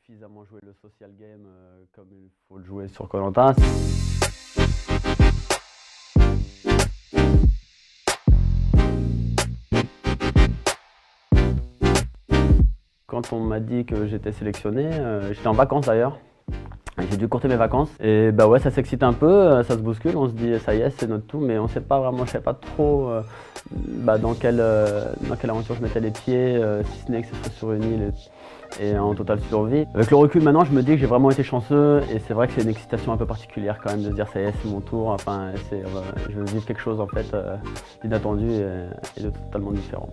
suffisamment joué le social game comme il faut le jouer sur koh Lanta. Quand on m'a dit que j'étais sélectionné, j'étais en vacances d'ailleurs. J'ai dû courter mes vacances et bah ouais, ça s'excite un peu, ça se bouscule, on se dit ça y est, c'est notre tout, mais on sait pas vraiment, je sais pas trop dans quelle aventure je mettais les pieds, si ce n'est que ce soit sur une île et en totale survie. Avec le recul maintenant, je me dis que j'ai vraiment été chanceux et c'est vrai que c'est une excitation un peu particulière quand même de se dire ça y est, c'est mon tour, enfin je veux vivre quelque chose en fait d'inattendu et de totalement différent.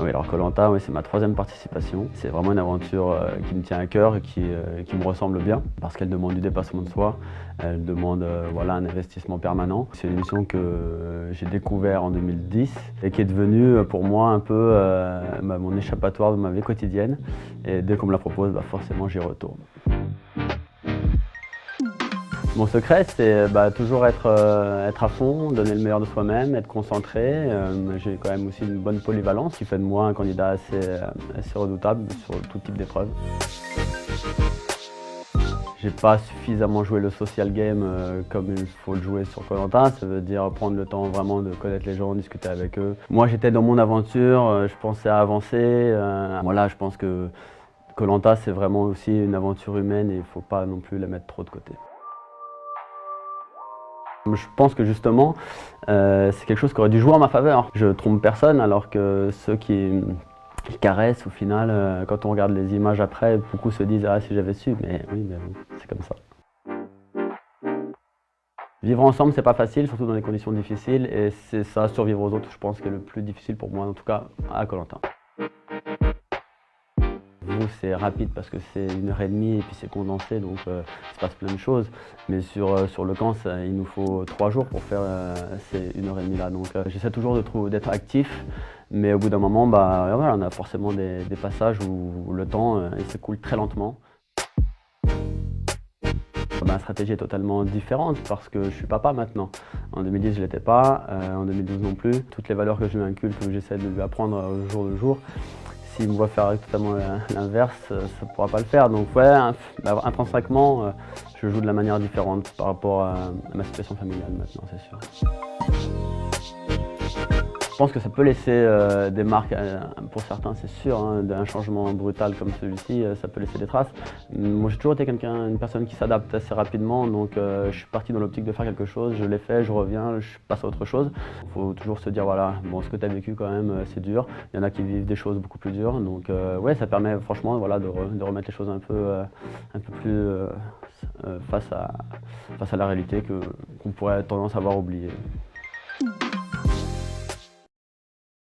Ah oui, alors koh Lanta, oui, c'est ma 3e participation. C'est vraiment une aventure qui me tient à cœur et qui me ressemble bien parce qu'elle demande du dépassement de soi, elle demande voilà, un investissement permanent. C'est une émission que j'ai découvert en 2010 et qui est devenue pour moi un peu mon échappatoire de ma vie quotidienne. Et dès qu'on me la propose, forcément j'y retourne. Mon secret, c'est toujours être à fond, donner le meilleur de soi-même, être concentré. J'ai quand même aussi une bonne polyvalence qui fait de moi un candidat assez redoutable sur tout type d'épreuve. J'ai pas suffisamment joué le social game comme il faut le jouer sur koh Lanta. Ça veut dire prendre le temps vraiment de connaître les gens, discuter avec eux. Moi, j'étais dans mon aventure, je pensais à avancer. Voilà, je pense que koh Lanta, c'est vraiment aussi une aventure humaine et il ne faut pas non plus la mettre trop de côté. Je pense que justement, c'est quelque chose qui aurait dû jouer en ma faveur. Je trompe personne alors que ceux qui caressent, au final, quand on regarde les images après, beaucoup se disent « Ah, si j'avais su », mais oui, mais c'est comme ça. Vivre ensemble, c'est pas facile, surtout dans des conditions difficiles, et c'est ça, survivre aux autres, je pense, qui est le plus difficile pour moi, en tout cas à koh Lanta. C'est rapide parce que c'est 1h30 et puis c'est condensé, donc il se passe plein de choses. Mais sur le camp, il nous faut 3 jours pour faire ces 1h30 là. Donc j'essaie toujours d'être actif, mais au bout d'un moment, voilà, on a forcément des passages où le temps il s'écoule très lentement. Ma stratégie est totalement différente parce que je suis papa maintenant. En 2010, je ne l'étais pas, en 2012 non plus. Toutes les valeurs que je lui inculque, que j'essaie de lui apprendre au jour le jour, s'il me voit faire totalement l'inverse, ça ne pourra pas le faire. Donc ouais, intrinsèquement, je joue de la manière différente par rapport à ma situation familiale maintenant, c'est sûr. Je pense que ça peut laisser des marques, pour certains c'est sûr, hein, d'un changement brutal comme celui-ci, ça peut laisser des traces. Moi j'ai toujours été une personne qui s'adapte assez rapidement, donc je suis parti dans l'optique de faire quelque chose, je l'ai fait, je reviens, je passe à autre chose. Il faut toujours se dire voilà, bon, ce que tu as vécu quand même c'est dur, il y en a qui vivent des choses beaucoup plus dures, donc ouais, ça permet franchement voilà, de remettre les choses un peu plus face à la réalité qu'on pourrait tendance à avoir oubliée.